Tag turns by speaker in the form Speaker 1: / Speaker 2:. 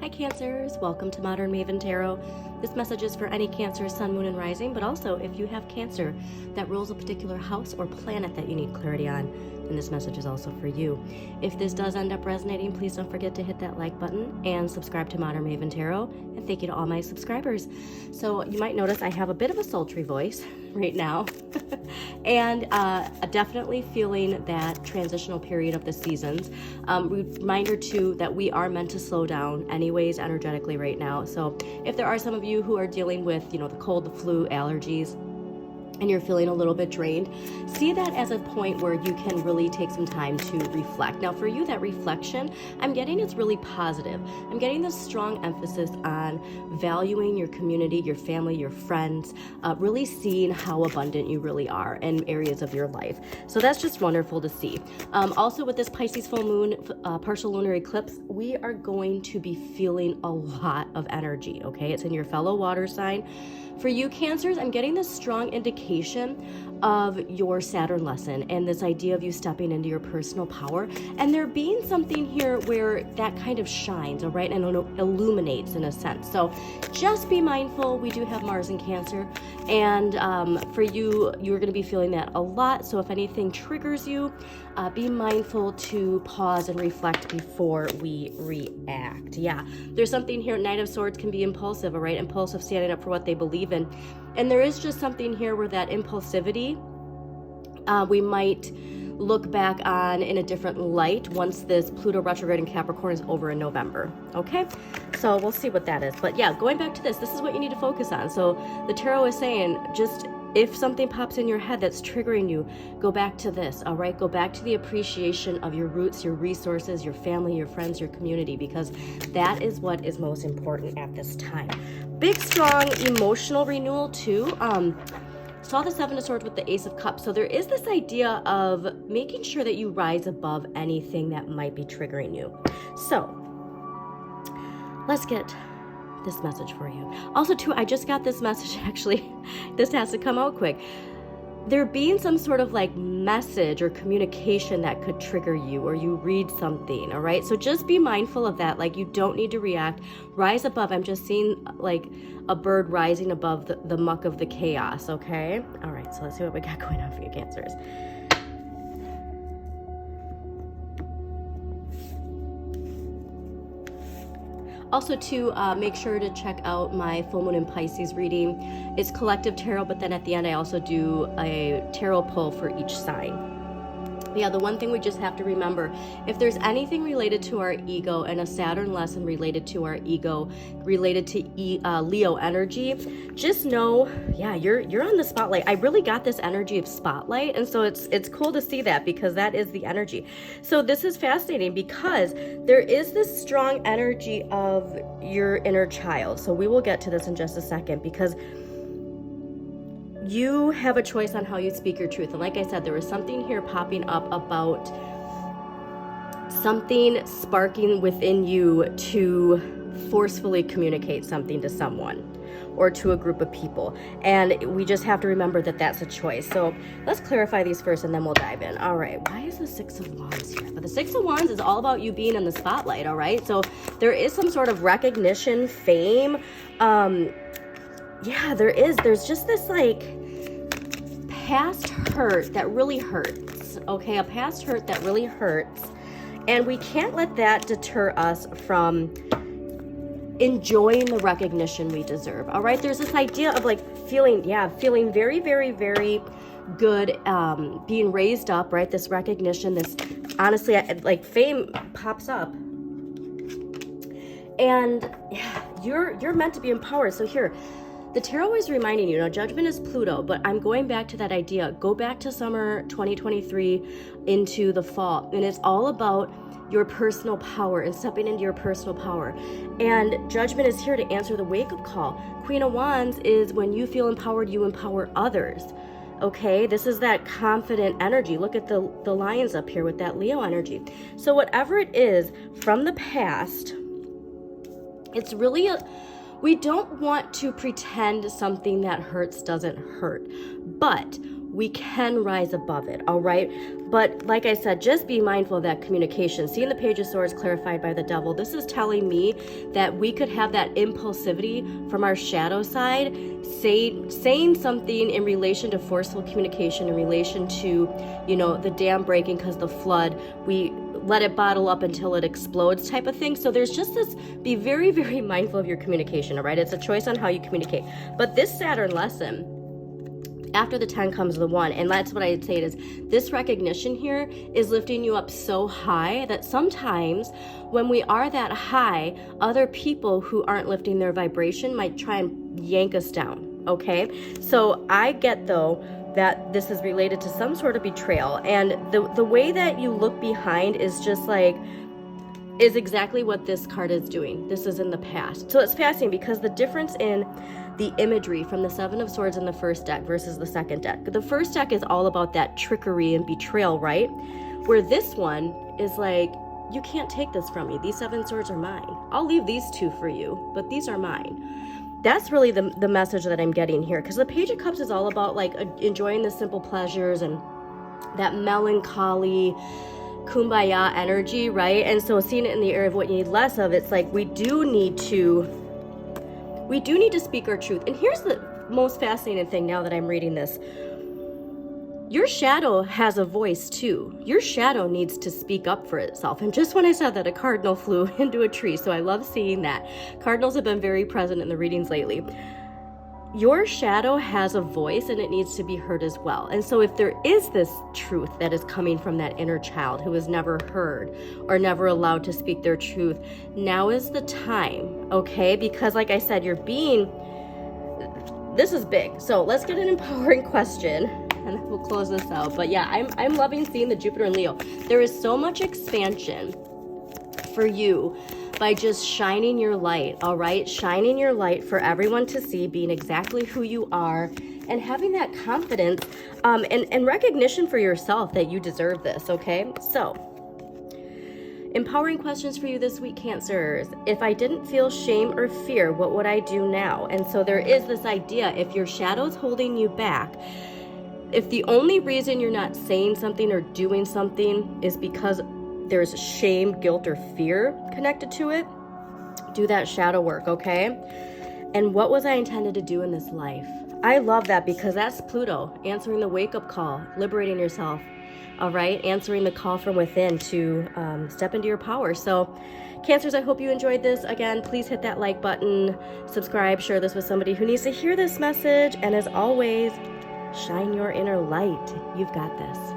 Speaker 1: Hi Cancers, welcome to Modern Maven Tarot. This message is for any Cancer, Sun, Moon, and Rising, but also if you have Cancer that rules a particular house or planet that you need clarity on, then this message is also for you. If this does end up resonating, please don't forget to hit that like button and subscribe to Modern Maven Tarot, and thank you to all my subscribers. So you might notice I have a bit of a sultry voice right now, and definitely feeling that transitional period of the seasons. Reminder too that we are meant to slow down anyways energetically right now. So if there are some of you who are dealing with, the cold, the flu, allergies, and you're feeling a little bit drained, see that as a point where you can really take some time to reflect. Now for you, that reflection, I'm getting it's really positive. I'm getting this strong emphasis on valuing your community, your family, your friends, really seeing how abundant you really are in areas of your life. So that's just wonderful to see. Also with this Pisces full moon, partial lunar eclipse, we are going to be feeling a lot of energy, okay? It's in your fellow water sign. For you Cancers, I'm getting this strong indication of your Saturn lesson and this idea of you stepping into your personal power, and there being something here where that kind of shines, all right, and illuminates in a sense. So just be mindful. We do have Mars in Cancer, and for you, you're going to be feeling that a lot. So if anything triggers you, be mindful to pause and reflect before we react. Yeah, there's something here. Knight of Swords can be impulsive, all right? Impulsive, standing up for what they believe in. And there is just something here where that impulsivity, we might look back on in a different light once this Pluto retrograde in Capricorn is over in November. Okay, so we'll see what that is. But yeah, going back to this is what you need to focus on. So the tarot is saying, just if something pops in your head that's triggering you, go back to this, all right? Go back to the appreciation of your roots, your resources, your family, your friends, your community, because that is what is most important at this time. Big, strong emotional renewal too. Saw the Seven of Swords with the Ace of Cups. So there is this idea of making sure that you rise above anything that might be triggering you. So let's get this message for you. Also too, I just got this message, actually, this has to come out quick. There being some sort of like message or communication that could trigger you, or you read something, all right? So just be mindful of that. Like, you don't need to react. Rise above. I'm just seeing like a bird rising above the muck of the chaos, okay? All right, so let's see what we got going on for you Cancers. Also to make sure to check out my full moon in Pisces reading. It's collective tarot, but then at the end I also do a tarot pull for each sign. Yeah, the one thing we just have to remember, if there's anything related to our ego and a Saturn lesson related to our ego, related to Leo energy, just know, yeah, you're on the spotlight. I really got this energy of spotlight, and so it's cool to see that, because that is the energy. So this is fascinating because there is this strong energy of your inner child. So we will get to this in just a second, because you have a choice on how you speak your truth. And like I said, there was something here popping up about something sparking within you to forcefully communicate something to someone or to a group of people. And we just have to remember that that's a choice. So let's clarify these first and then we'll dive in. All right, why is the Six of Wands here? But the Six of Wands is all about you being in the spotlight, all right? So there is some sort of recognition, fame. Yeah, there's just this like past hurt that really hurts, okay? A past hurt that really hurts, and we can't let that deter us from enjoying the recognition we deserve, all right? There's this idea of like feeling very, very, very good, being raised up, right? This recognition, this, honestly, like fame pops up, and yeah, you're meant to be empowered. So here, the tarot is reminding you, judgment is Pluto, but I'm going back to that idea. Go back to summer 2023 into the fall, and it's all about your personal power and stepping into your personal power. And judgment is here to answer the wake-up call. Queen of Wands is when you feel empowered, you empower others. Okay, this is that confident energy. Look at the lions up here with that Leo energy. So whatever it is from the past, it's really we don't want to pretend something that hurts doesn't hurt, but we can rise above it, all right? But like I said, just be mindful of that communication. Seeing the Page of Swords clarified by the Devil, this is telling me that we could have that impulsivity from our shadow side, saying something in relation to forceful communication, in relation to, the dam breaking because the flood, we let it bottle up until it explodes type of thing. So there's just this, be very, very mindful of your communication, all right? It's a choice on how you communicate. But this Saturn lesson, after the 10 comes the 1, and that's what I'd say is this recognition here is lifting you up so high that sometimes when we are that high, other people who aren't lifting their vibration might try and yank us down, okay? So I get, though, that this is related to some sort of betrayal, and the way that you look behind is just is exactly what this card is doing. This is in the past. So it's fascinating because the difference in the imagery from the Seven of Swords in the first deck versus the second deck. The first deck is all about that trickery and betrayal, right? Where this one is you can't take this from me. These 7 swords are mine. I'll leave these 2 for you, but these are mine. That's really the message that I'm getting here, because the Page of Cups is all about enjoying the simple pleasures and that melancholy kumbaya energy, right? And so seeing it in the area of what you need less of, it's we do need to speak our truth. And here's the most fascinating thing now that I'm reading this. Your shadow has a voice too. Your shadow needs to speak up for itself. And just when I said that, a cardinal flew into a tree. So I love seeing that. Cardinals have been very present in the readings lately. Your shadow has a voice and it needs to be heard as well. And so if there is this truth that is coming from that inner child who was never heard or never allowed to speak their truth, now is the time, okay? Because like I said, this is big. So let's get an empowering question and then we'll close this out. But yeah, I'm loving seeing the Jupiter and Leo. There is so much expansion for you by just shining your light, all right? Shining your light for everyone to see, being exactly who you are, and having that confidence and recognition for yourself that you deserve this, okay? So, empowering questions for you this week, Cancers. If I didn't feel shame or fear, what would I do now? And so there is this idea, if your shadow's holding you back, if the only reason you're not saying something or doing something is because there's shame, guilt, or fear connected to it, do that shadow work, okay? And what was I intended to do in this life? I love that because that's Pluto answering the wake-up call, liberating yourself, all right? Answering the call from within to step into your power. So, Cancers, I hope you enjoyed this. Again, please hit that like button, subscribe, share this with somebody who needs to hear this message. And as always, shine your inner light. You've got this.